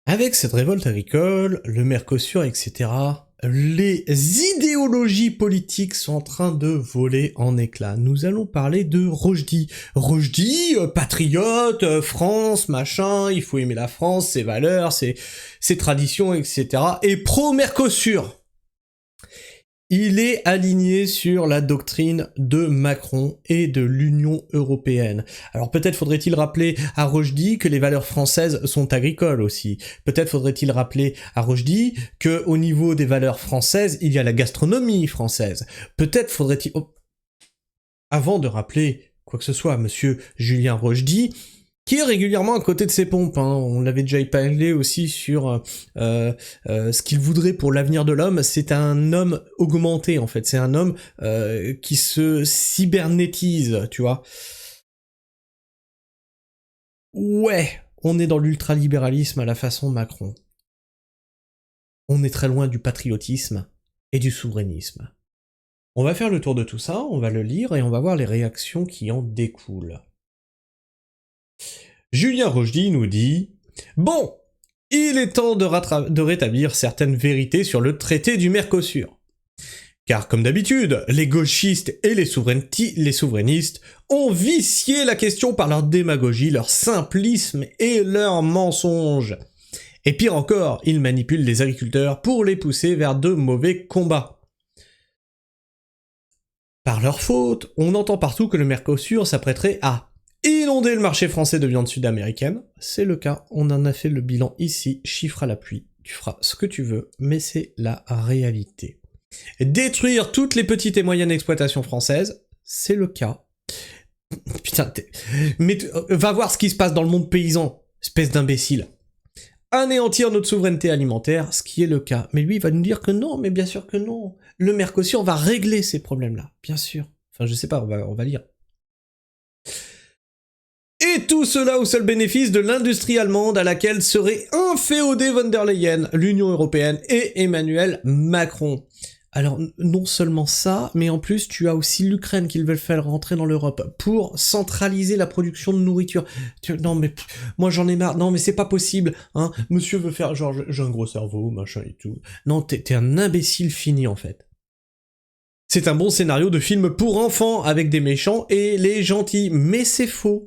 Avec cette révolte agricole, le Mercosur, etc., les idéologies politiques sont en train de voler en éclats. Nous allons parler de Rochdy. Rochdy, patriote, France, machin, il faut aimer la France, ses valeurs, ses traditions, etc. Et pro-Mercosur. Il est aligné sur la doctrine de Macron et de l'Union européenne. Alors peut-être faudrait-il rappeler à Rochdy que les valeurs françaises sont agricoles aussi. Peut-être faudrait-il rappeler à Rochdy que au niveau des valeurs françaises, il y a la gastronomie française. Peut-être faudrait-il... Avant de rappeler quoi que ce soit à monsieur Julien Rochdy, qui est régulièrement à côté de ses pompes, hein. On l'avait déjà parlé aussi sur ce qu'il voudrait pour l'avenir de l'homme. C'est un homme augmenté, en fait. C'est un homme qui se cybernétise, tu vois. Ouais, on est dans l'ultralibéralisme à la façon Macron. On est très loin du patriotisme et du souverainisme. On va faire le tour de tout ça, on va le lire et on va voir les réactions qui en découlent. Julien Rochdy nous dit « Bon, il est temps de rétablir certaines vérités sur le traité du Mercosur. Car comme d'habitude, les gauchistes et les souverainistes ont vicié la question par leur démagogie, leur simplisme et leurs mensonges. Et pire encore, ils manipulent les agriculteurs pour les pousser vers de mauvais combats. Par leur faute, on entend partout que le Mercosur s'apprêterait à inonder le marché français de viande sud-américaine. C'est le cas, on en a fait le bilan ici, chiffre à l'appui. Tu feras ce que tu veux, mais c'est la réalité. Détruire toutes les petites et moyennes exploitations françaises, c'est le cas. Putain, mais va voir ce qui se passe dans le monde paysan, espèce d'imbécile. Anéantir notre souveraineté alimentaire, ce qui est le cas. Mais lui, il va nous dire que non, mais bien sûr que non. Le Mercosur va régler ces problèmes-là, bien sûr. Enfin, je sais pas, on va lire. Et tout cela au seul bénéfice de l'industrie allemande à laquelle serait inféodée von der Leyen, l'Union européenne et Emmanuel Macron. Alors, non seulement ça, mais en plus, tu as aussi l'Ukraine qu'ils veulent faire rentrer dans l'Europe pour centraliser la production de nourriture. Non, mais moi j'en ai marre. Non, mais c'est pas possible, hein. Monsieur veut faire genre, j'ai un gros cerveau, machin et tout. Non, t'es un imbécile fini, en fait. C'est un bon scénario de film pour enfants, avec des méchants et les gentils, mais c'est faux.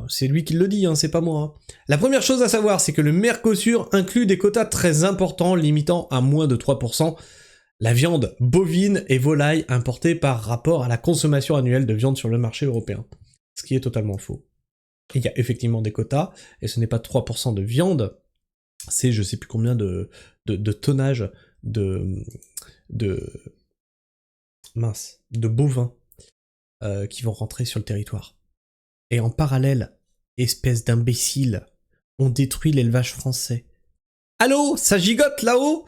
C'est lui qui le dit, hein, c'est pas moi. Hein. La première chose à savoir, c'est que le Mercosur inclut des quotas très importants, limitant à moins de 3% la viande bovine et volaille importée par rapport à la consommation annuelle de viande sur le marché européen. Ce qui est totalement faux. Il y a effectivement des quotas, et ce n'est pas 3% de viande, c'est je sais plus combien de tonnage de bovins qui vont rentrer sur le territoire. Et en parallèle, espèce d'imbécile, on détruit l'élevage français. Allô, ça gigote là-haut ?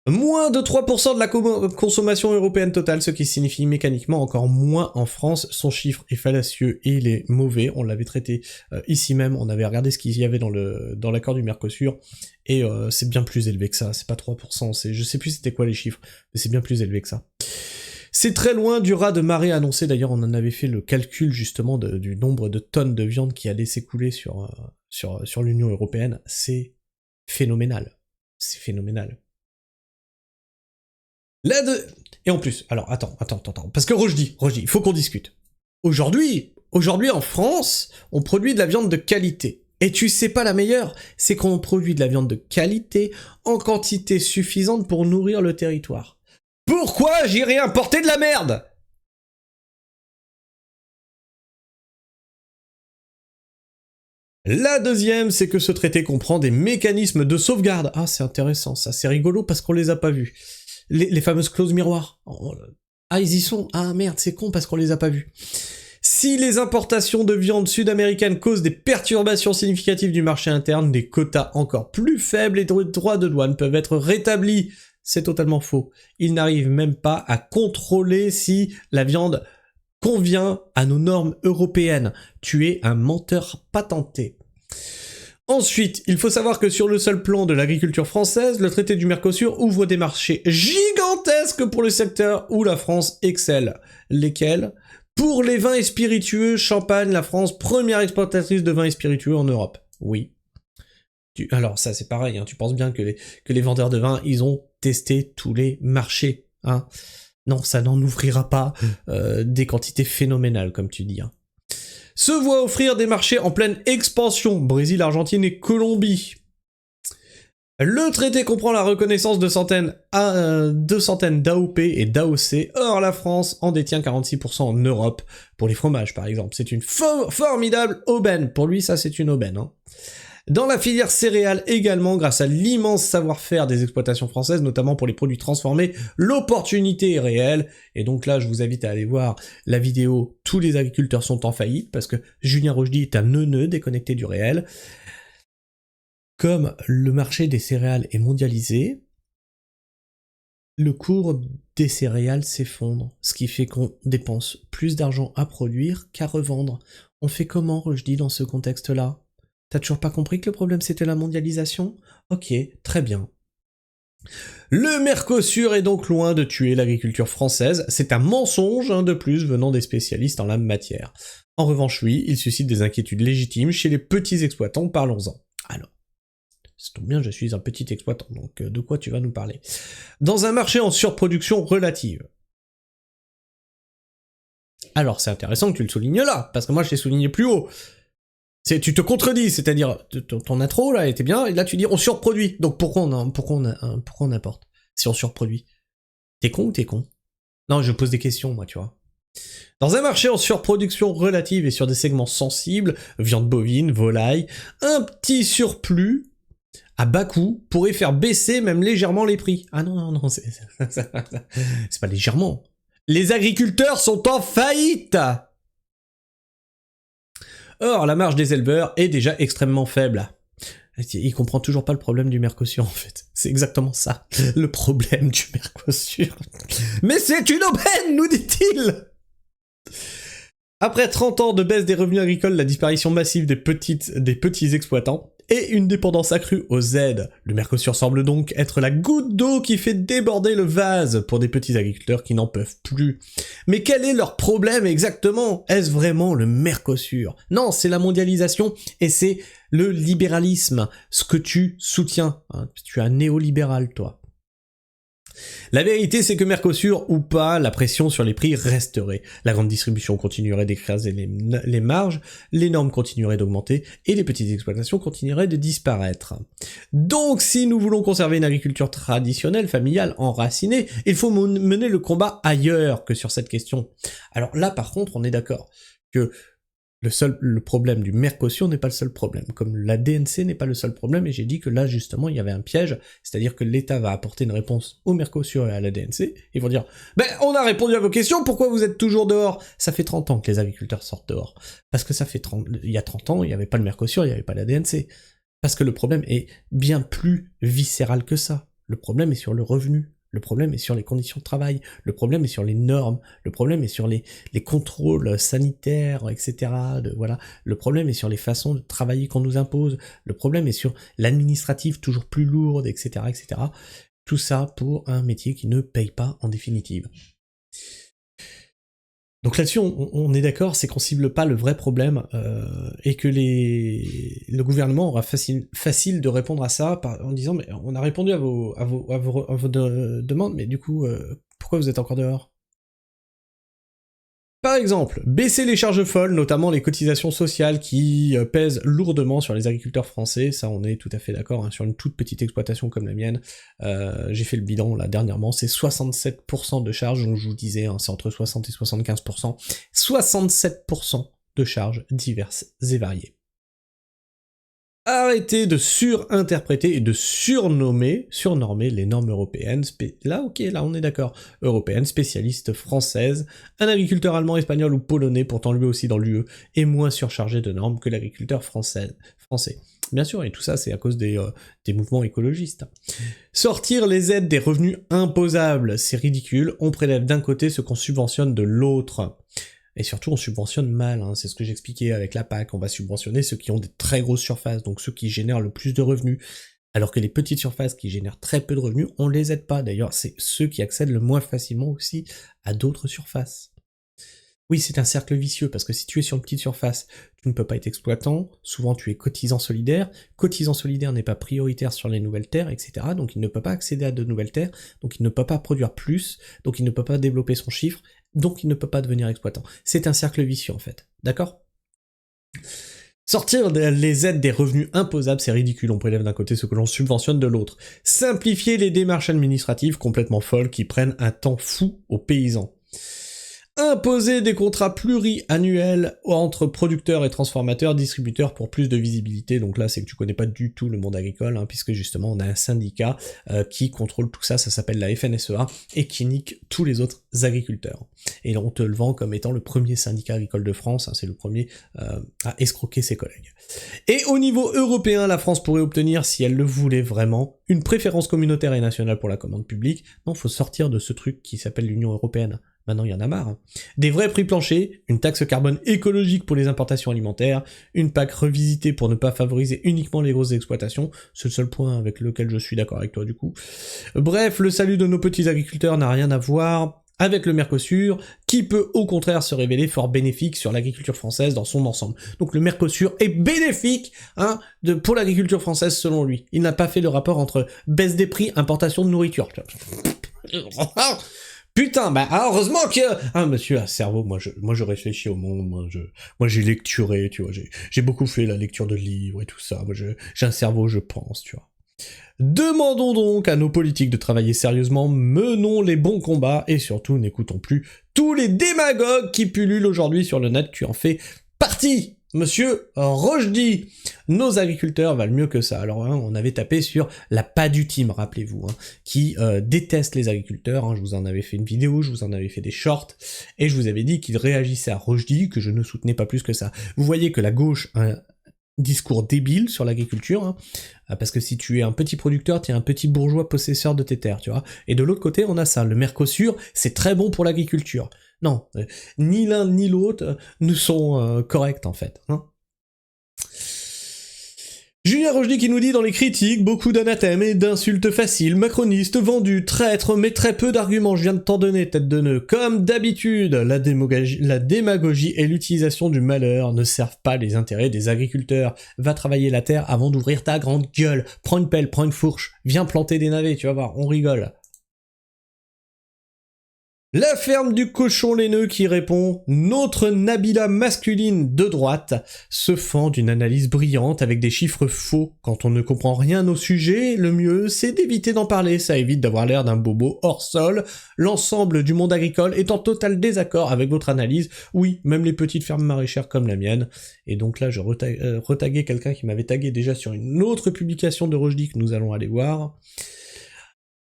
Moins de 3% de la consommation européenne totale, ce qui signifie mécaniquement encore moins en France. Son chiffre est fallacieux et il est mauvais. On l'avait traité ici même, on avait regardé ce qu'il y avait dans l'accord du Mercosur, et c'est bien plus élevé que ça, c'est pas 3%, je sais plus c'était quoi les chiffres, mais c'est bien plus élevé que ça. C'est très loin du ras de marée annoncé, d'ailleurs on en avait fait le calcul justement du nombre de tonnes de viande qui allait s'écouler sur l'Union européenne, c'est phénoménal. C'est phénoménal. Et en plus, alors attends, parce que Rochdy, il faut qu'on discute. Aujourd'hui en France, on produit de la viande de qualité. Et tu sais pas la meilleure, c'est qu'on produit de la viande de qualité en quantité suffisante pour nourrir le territoire. Pourquoi j'irais importer de la merde ? La deuxième, c'est que ce traité comprend des mécanismes de sauvegarde. Ah, c'est intéressant, ça, c'est rigolo parce qu'on les a pas vus. Les fameuses clauses miroirs. Ah, ils y sont. Ah merde, c'est con parce qu'on les a pas vus. Si les importations de viande sud-américaine causent des perturbations significatives du marché interne, des quotas encore plus faibles et des droits de douane peuvent être rétablis. C'est totalement faux. Ils n'arrivent même pas à contrôler si la viande convient à nos normes européennes. Tu es un menteur patenté. Ensuite, il faut savoir que sur le seul plan de l'agriculture française, le traité du Mercosur ouvre des marchés gigantesques pour le secteur où la France excelle. Lesquels ? Pour les vins et spiritueux, Champagne, la France, première exportatrice de vins et spiritueux en Europe. Oui. Alors ça c'est pareil, hein, tu penses bien que les vendeurs de vin, ils ont testé tous les marchés, hein. Non, ça n'en ouvrira pas des quantités phénoménales, comme tu dis, hein. Se voit offrir des marchés en pleine expansion, Brésil, Argentine et Colombie. Le traité comprend la reconnaissance de centaines d'AOP et d'AOC, or la France en détient 46% en Europe, pour les fromages par exemple. C'est une formidable aubaine, pour lui ça c'est une aubaine, hein. Dans la filière céréales également, grâce à l'immense savoir-faire des exploitations françaises, notamment pour les produits transformés, l'opportunité est réelle. Et donc là, je vous invite à aller voir la vidéo « Tous les agriculteurs sont en faillite » parce que Julien Rochdy est un neuneu déconnecté du réel. Comme le marché des céréales est mondialisé, le cours des céréales s'effondre, ce qui fait qu'on dépense plus d'argent à produire qu'à revendre. On fait comment, Rochdy, dans ce contexte-là ? T'as toujours pas compris que le problème c'était la mondialisation ? Ok, très bien. Le Mercosur est donc loin de tuer l'agriculture française, c'est un mensonge de plus venant des spécialistes en la matière. En revanche oui, il suscite des inquiétudes légitimes chez les petits exploitants, parlons-en. Alors, ça tombe bien, je suis un petit exploitant, donc de quoi tu vas nous parler ? Dans un marché en surproduction relative. Alors c'est intéressant que tu le soulignes là, parce que moi je l'ai souligné plus haut. Tu te contredis, c'est-à-dire ton intro là était bien, et là tu dis on surproduit. Donc pourquoi on importe si on surproduit ? T'es con ou t'es con ? Non, je pose des questions moi, tu vois. Dans un marché en surproduction relative et sur des segments sensibles, viande bovine, volaille, un petit surplus à bas coût pourrait faire baisser même légèrement les prix. Ah non, c'est pas légèrement. Les agriculteurs sont en faillite ! Or, la marge des éleveurs est déjà extrêmement faible. Il comprend toujours pas le problème du Mercosur, en fait. C'est exactement ça, le problème du Mercosur. Mais c'est une aubaine, nous dit-il ! Après 30 ans de baisse des revenus agricoles, la disparition massive des petits exploitants, et une dépendance accrue aux aides, le Mercosur semble donc être la goutte d'eau qui fait déborder le vase pour des petits agriculteurs qui n'en peuvent plus. Mais quel est leur problème exactement ? Est-ce vraiment le Mercosur ? Non, c'est la mondialisation et c'est le libéralisme, ce que tu soutiens. Tu es un néolibéral, toi. La vérité, c'est que Mercosur ou pas, la pression sur les prix resterait. La grande distribution continuerait d'écraser les marges, les normes continueraient d'augmenter et les petites exploitations continueraient de disparaître. Donc, si nous voulons conserver une agriculture traditionnelle, familiale, enracinée, il faut mener le combat ailleurs que sur cette question. Alors là, par contre, on est d'accord que le problème du Mercosur n'est pas le seul problème, comme la DNC n'est pas le seul problème, et j'ai dit que là, justement, il y avait un piège, c'est-à-dire que l'État va apporter une réponse au Mercosur et à la DNC, ils vont dire « Ben, on a répondu à vos questions, pourquoi vous êtes toujours dehors ?» Ça fait 30 ans que les agriculteurs sortent dehors, parce que il y a 30 ans, il n'y avait pas le Mercosur, il n'y avait pas la DNC, parce que le problème est bien plus viscéral que ça, le problème est sur le revenu. Le problème est sur les conditions de travail, le problème est sur les normes, le problème est sur les contrôles sanitaires, etc. Voilà. Le problème est sur les façons de travailler qu'on nous impose, le problème est sur l'administratif toujours plus lourde, etc., etc. Tout ça pour un métier qui ne paye pas en définitive. Donc là-dessus, on est d'accord, c'est qu'on cible pas le vrai problème et que le gouvernement aura facile de répondre à ça en disant mais on a répondu à vos demandes, mais du coup pourquoi vous êtes encore dehors ? Par exemple, baisser les charges folles, notamment les cotisations sociales qui pèsent lourdement sur les agriculteurs français, ça on est tout à fait d'accord, hein, sur une toute petite exploitation comme la mienne, j'ai fait le bilan là dernièrement, c'est 67% de charges, donc je vous disais, hein, c'est entre 60 et 75%, 67% de charges diverses et variées. Arrêtez de surinterpréter et de surnormer les normes européennes, là on est d'accord, européennes, spécialistes françaises, un agriculteur allemand, espagnol ou polonais, pourtant lui aussi dans l'UE, est moins surchargé de normes que l'agriculteur français. Bien sûr, et tout ça c'est à cause des mouvements écologistes. Sortir les aides des revenus imposables, c'est ridicule, on prélève d'un côté ce qu'on subventionne de l'autre. Et surtout, on subventionne mal, hein, c'est ce que j'expliquais avec la PAC, on va subventionner ceux qui ont des très grosses surfaces, donc ceux qui génèrent le plus de revenus, alors que les petites surfaces qui génèrent très peu de revenus, on les aide pas, d'ailleurs c'est ceux qui accèdent le moins facilement aussi à d'autres surfaces. Oui, c'est un cercle vicieux, parce que si tu es sur une petite surface, tu ne peux pas être exploitant, souvent tu es cotisant solidaire n'est pas prioritaire sur les nouvelles terres, etc., donc il ne peut pas accéder à de nouvelles terres, donc il ne peut pas produire plus, donc il ne peut pas développer son chiffre, donc il ne peut pas devenir exploitant. C'est un cercle vicieux en fait, d'accord ? Sortir les aides des revenus imposables, c'est ridicule, on prélève d'un côté ce que l'on subventionne de l'autre. Simplifier les démarches administratives complètement folles qui prennent un temps fou aux paysans. Imposer des contrats pluriannuels entre producteurs et transformateurs, distributeurs pour plus de visibilité. Donc là, c'est que tu connais pas du tout le monde agricole, hein, puisque justement, on a un syndicat qui contrôle tout ça, ça s'appelle la FNSEA, et qui nique tous les autres agriculteurs. Et on te le vend comme étant le premier syndicat agricole de France, hein, c'est le premier à escroquer ses collègues. Et au niveau européen, la France pourrait obtenir, si elle le voulait vraiment, une préférence communautaire et nationale pour la commande publique. Non, faut sortir de ce truc qui s'appelle l'Union européenne. Maintenant, il y en a marre. Des vrais prix planchers, une taxe carbone écologique pour les importations alimentaires, une PAC revisitée pour ne pas favoriser uniquement les grosses exploitations, c'est le seul point avec lequel je suis d'accord avec toi du coup. Bref, le salut de nos petits agriculteurs n'a rien à voir avec le Mercosur, qui peut au contraire se révéler fort bénéfique sur l'agriculture française dans son ensemble. Donc le Mercosur est bénéfique pour l'agriculture française selon lui. Il n'a pas fait le rapport entre baisse des prix, importation de nourriture. Putain, bah heureusement que... Ah monsieur, un cerveau, moi je réfléchis au monde, moi j'ai lecturé, tu vois, j'ai beaucoup fait la lecture de livres et tout ça, moi j'ai un cerveau, je pense, tu vois. Demandons donc à nos politiques de travailler sérieusement, menons les bons combats, et surtout n'écoutons plus tous les démagogues qui pullulent aujourd'hui sur le net, tu en fais partie. Monsieur Rochdy, nos agriculteurs valent mieux que ça. Alors on avait tapé sur la PADU Team, rappelez-vous, qui déteste les agriculteurs, je vous en avais fait une vidéo, je vous en avais fait des shorts, et je vous avais dit qu'ils réagissaient à Rochdy, que je ne soutenais pas plus que ça. Vous voyez que la gauche a un discours débile sur l'agriculture, parce que si tu es un petit producteur, tu es un petit bourgeois possesseur de tes terres, tu vois. Et de l'autre côté, on a ça, le Mercosur, c'est très bon pour l'agriculture. Non, ni l'un ni l'autre ne sont corrects en fait. Julien Rochdy qui nous dit dans les critiques, beaucoup d'anathèmes et d'insultes faciles, macronistes, vendus, traîtres, mais très peu d'arguments, je viens de t'en donner, tête de nœud. Comme d'habitude, la démagogie et l'utilisation du malheur ne servent pas les intérêts des agriculteurs. Va travailler la terre avant d'ouvrir ta grande gueule. Prends une pelle, prends une fourche, viens planter des navets, tu vas voir, on rigole. La ferme du cochon laineux qui répond « Notre Nabila masculine de droite se fend d'une analyse brillante avec des chiffres faux. Quand on ne comprend rien au sujet, le mieux c'est d'éviter d'en parler, ça évite d'avoir l'air d'un bobo hors sol. L'ensemble du monde agricole est en total désaccord avec votre analyse. Oui, même les petites fermes maraîchères comme la mienne. » Et donc là, je retaguais quelqu'un qui m'avait tagué déjà sur une autre publication de Rochdy que nous allons aller voir.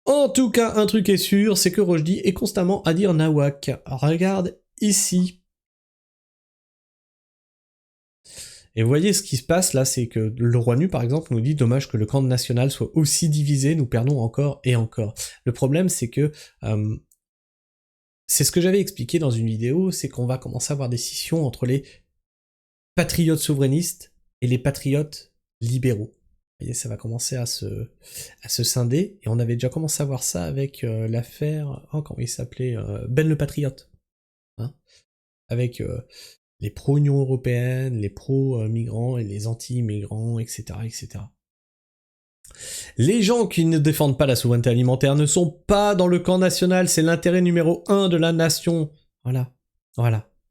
En tout cas, un truc est sûr, c'est que Rochdy est constamment à dire nawak. Regarde ici. Et vous voyez ce qui se passe là, c'est que le roi nu par exemple nous dit dommage que le camp national soit aussi divisé, nous perdons encore et encore. Le problème c'est que c'est ce que j'avais expliqué dans une vidéo, c'est qu'on va commencer à avoir des scissions entre les patriotes souverainistes et les patriotes libéraux. Vous voyez, ça va commencer à se scinder, et on avait déjà commencé à voir ça avec l'affaire, comment il s'appelait, Ben le Patriote, avec les pro-Union Européenne, les pro-migrants et les anti-migrants, etc., etc. Les gens qui ne défendent pas la souveraineté alimentaire ne sont pas dans le camp national, c'est l'intérêt numéro 1 de la nation.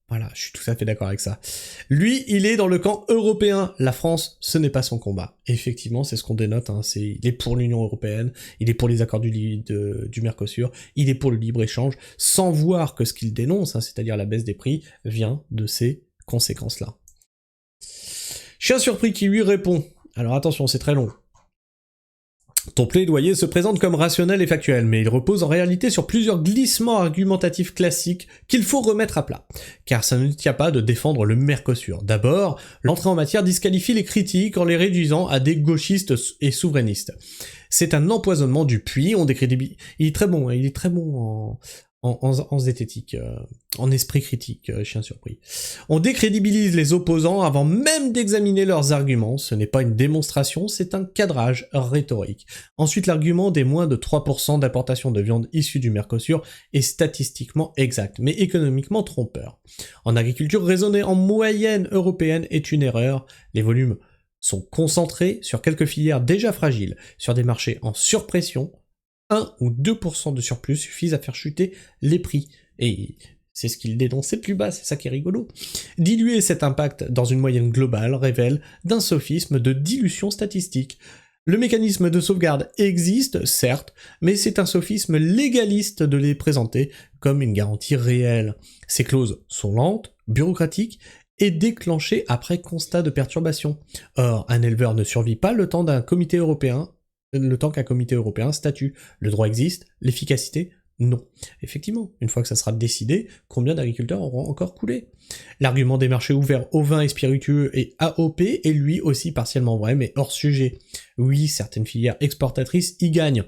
Voilà, je suis tout à fait d'accord avec ça. Lui, il est dans le camp européen. La France, ce n'est pas son combat. Et effectivement, c'est ce qu'on dénote. Il est pour l'Union européenne, il est pour les accords du Mercosur, il est pour le libre-échange, sans voir que ce qu'il dénonce, c'est-à-dire la baisse des prix, vient de ces conséquences-là. Chien surpris qui lui répond. Alors attention, c'est très long. Ton plaidoyer se présente comme rationnel et factuel, mais il repose en réalité sur plusieurs glissements argumentatifs classiques qu'il faut remettre à plat. Car ça ne tient pas de défendre le Mercosur. D'abord, l'entrée en matière disqualifie les critiques en les réduisant à des gauchistes et souverainistes. C'est un empoisonnement du puits, on décrédibilise... Il est très bon en zététique, en esprit critique, chien surpris. On décrédibilise les opposants avant même d'examiner leurs arguments. Ce n'est pas une démonstration, c'est un cadrage rhétorique. Ensuite, l'argument des moins de 3% d'importation de viande issue du Mercosur est statistiquement exact, mais économiquement trompeur. En agriculture, raisonner en moyenne européenne est une erreur. Les volumes sont concentrés sur quelques filières déjà fragiles, sur des marchés en surpression. 1 ou 2% de surplus suffisent à faire chuter les prix. Et c'est ce qu'il dénonçait plus bas, c'est ça qui est rigolo. Diluer cet impact dans une moyenne globale révèle d'un sophisme de dilution statistique. Le mécanisme de sauvegarde existe, certes, mais c'est un sophisme légaliste de les présenter comme une garantie réelle. Ces clauses sont lentes, bureaucratiques, et déclenchées après constat de perturbation. Or, un éleveur ne survit pas le temps qu'un comité européen statue. Le droit existe, l'efficacité, non. Effectivement, une fois que ça sera décidé, combien d'agriculteurs auront encore coulé? L'argument des marchés ouverts aux vins et spiritueux et AOP est lui aussi partiellement vrai, mais hors sujet. Oui, certaines filières exportatrices y gagnent.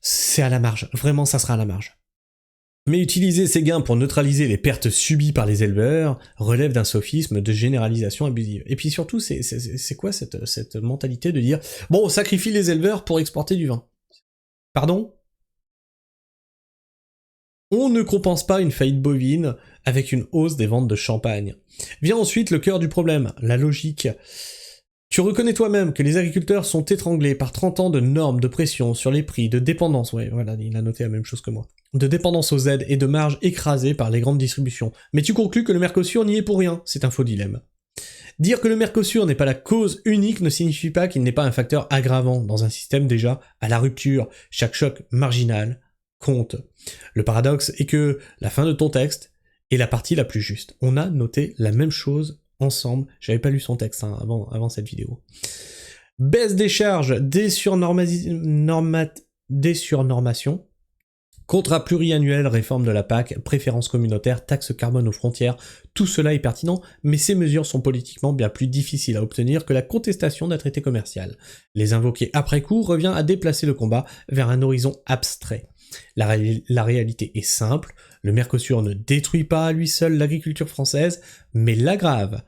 C'est à la marge, vraiment ça sera à la marge. Mais utiliser ces gains pour neutraliser les pertes subies par les éleveurs relève d'un sophisme de généralisation abusive. Et puis surtout, c'est quoi cette mentalité de dire « Bon, on sacrifie les éleveurs pour exporter du vin ». Pardon ? On ne compense pas une faillite bovine avec une hausse des ventes de champagne. Vient ensuite le cœur du problème, la logique. Tu reconnais toi-même que les agriculteurs sont étranglés par 30 ans de normes de pression sur les prix, de dépendance, ouais, voilà, il a noté la même chose que moi, de dépendance aux aides et de marges écrasées par les grandes distributions. Mais tu conclus que le Mercosur n'y est pour rien, c'est un faux dilemme. Dire que le Mercosur n'est pas la cause unique ne signifie pas qu'il n'est pas un facteur aggravant dans un système déjà à la rupture. Chaque choc marginal compte. Le paradoxe est que la fin de ton texte est la partie la plus juste. On a noté la même chose ensemble, j'avais pas lu son texte avant cette vidéo. Baisse des charges, désurnormation, contrat pluriannuel, réforme de la PAC, préférence communautaire, taxe carbone aux frontières, tout cela est pertinent, mais ces mesures sont politiquement bien plus difficiles à obtenir que la contestation d'un traité commercial. Les invoquer après coup revient à déplacer le combat vers un horizon abstrait. La réalité est simple, le Mercosur ne détruit pas à lui seul l'agriculture française, mais l'aggrave.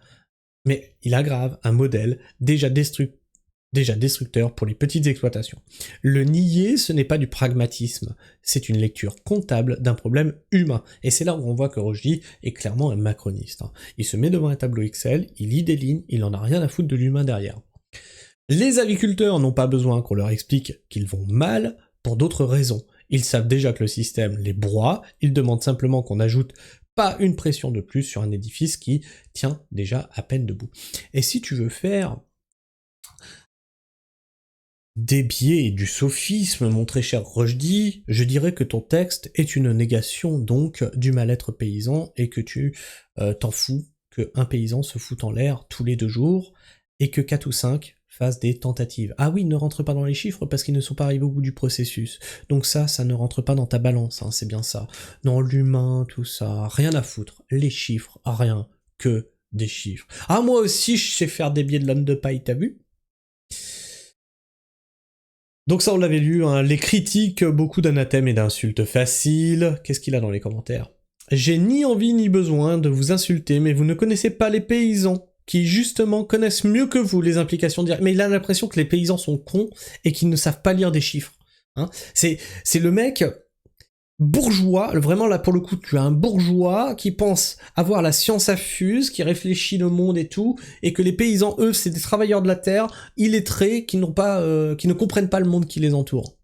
Mais il aggrave un modèle déjà destructeur pour les petites exploitations. Le nier, ce n'est pas du pragmatisme, c'est une lecture comptable d'un problème humain. Et c'est là où on voit que Rochdy est clairement un macroniste. Il se met devant un tableau Excel, il lit des lignes, il en a rien à foutre de l'humain derrière. Les agriculteurs n'ont pas besoin qu'on leur explique qu'ils vont mal pour d'autres raisons. Ils savent déjà que le système les broie, ils demandent simplement qu'on ajoute pas une pression de plus sur un édifice qui tient déjà à peine debout. Et si tu veux faire des biais et du sophisme, mon très cher Rochdy, je dirais que ton texte est une négation donc du mal-être paysan et que tu t'en fous qu'un paysan se fout en l'air tous les 2 jours et que 4 ou 5 fassent des tentatives. Ah oui, ne rentre pas dans les chiffres parce qu'ils ne sont pas arrivés au bout du processus. Donc ça ne rentre pas dans ta balance, hein, c'est bien ça. Non, l'humain, tout ça, rien à foutre. Les chiffres, rien que des chiffres. Ah, moi aussi, je sais faire des billets de l'homme de paille, t'as vu ? Donc ça, on l'avait lu, hein, les critiques, beaucoup d'anathèmes et d'insultes faciles. Qu'est-ce qu'il a dans les commentaires ? J'ai ni envie ni besoin de vous insulter, mais vous ne connaissez pas les paysans, qui justement connaissent mieux que vous les implications directes. Mais il a l'impression que les paysans sont cons et qu'ils ne savent pas lire des chiffres. Hein, c'est le mec bourgeois, vraiment là pour le coup tu as un bourgeois qui pense avoir la science affuse, qui réfléchit le monde et tout, et que les paysans, eux, c'est des travailleurs de la terre, illettrés, qui ne comprennent pas le monde qui les entoure.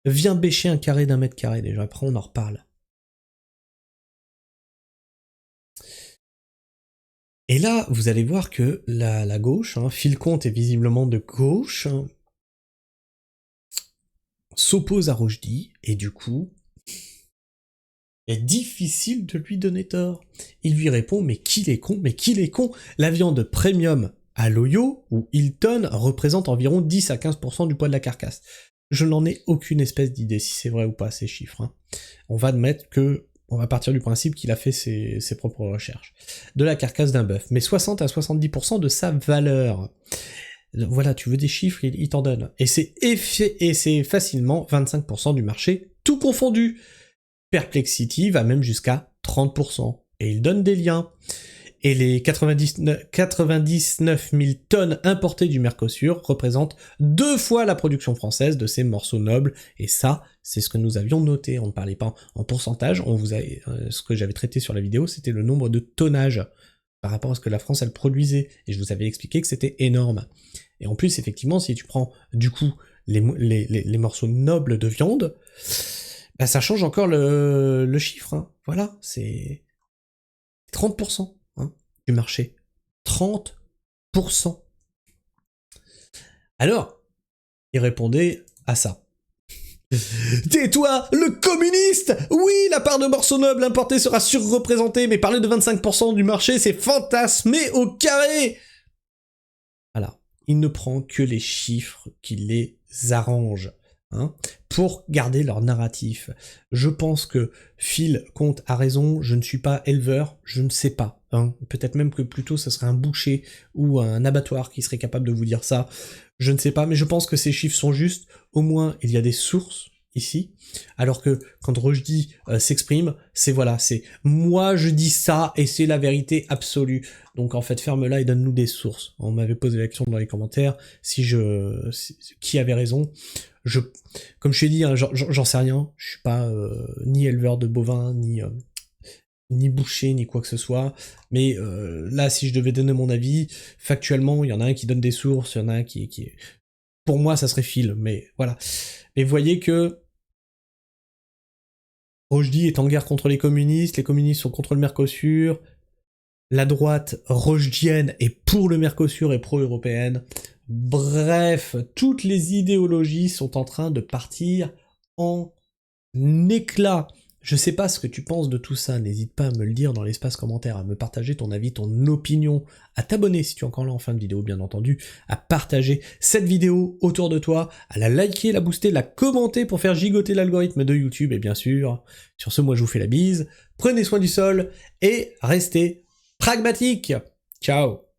Viens bêcher un carré d'1 mètre carré déjà, après on en reparle. Et là, vous allez voir que la gauche, hein, Phil Comte est visiblement de gauche, hein, s'oppose à Rochdy, et du coup, est difficile de lui donner tort. Il lui répond, mais qu'il est con, la viande premium à l'Oyo, ou Hilton, représente environ 10 à 15% du poids de la carcasse. Je n'en ai aucune espèce d'idée si c'est vrai ou pas, ces chiffres. Hein. On va admettre que on va partir du principe qu'il a fait ses propres recherches. De la carcasse d'un bœuf, mais 60 à 70% de sa valeur. Voilà, tu veux des chiffres, il t'en donne. Et c'est facilement 25% du marché tout confondu. Perplexity va même jusqu'à 30%. Et il donne des liens. Et les 99 000 tonnes importées du Mercosur représentent 2 fois la production française de ces morceaux nobles. Et ça, c'est ce que nous avions noté. On ne parlait pas en pourcentage. Ce que j'avais traité sur la vidéo, c'était le nombre de tonnages par rapport à ce que la France, elle produisait. Et je vous avais expliqué que c'était énorme. Et en plus, effectivement, si tu prends, du coup, les morceaux nobles de viande, bah, ça change encore le chiffre. Hein. Voilà, c'est 30%. Du marché. 30%. Alors, il répondait à ça. Tais-toi, le communiste! Oui, la part de morceaux nobles importés sera surreprésentée, mais parler de 25% du marché, c'est fantasmer au carré! Voilà. Il ne prend que les chiffres qui les arrangent. Hein, pour garder leur narratif. Je pense que Phil Comte a raison, je ne suis pas éleveur, je ne sais pas. Hein. Peut-être même que plutôt ce serait un boucher ou un abattoir qui serait capable de vous dire ça. Je ne sais pas, mais je pense que ces chiffres sont justes. Au moins, il y a des sources ici. Alors que quand Rochdi s'exprime, c'est voilà, c'est moi je dis ça et c'est la vérité absolue. Donc en fait, ferme-la et donne-nous des sources. On m'avait posé la question dans les commentaires qui avait raison. Comme je t'ai dit, hein, j'en sais rien, je suis pas ni éleveur de bovins, ni boucher, ni quoi que ce soit, mais là, si je devais donner mon avis, factuellement, il y en a un qui donne des sources, il y en a un qui pour moi, ça serait Phil, mais voilà. Et vous voyez que Rochdi est en guerre contre les communistes sont contre le Mercosur, la droite rochdienne est pour le Mercosur et pro-européenne. Bref, toutes les idéologies sont en train de partir en éclats. Je sais pas ce que tu penses de tout ça, n'hésite pas à me le dire dans l'espace commentaire, à me partager ton avis, ton opinion, à t'abonner si tu es encore là en fin de vidéo bien entendu, à partager cette vidéo autour de toi, à la liker, la booster, la commenter pour faire gigoter l'algorithme de YouTube, et bien sûr, sur ce moi je vous fais la bise, prenez soin du sol, et restez pragmatiques. Ciao.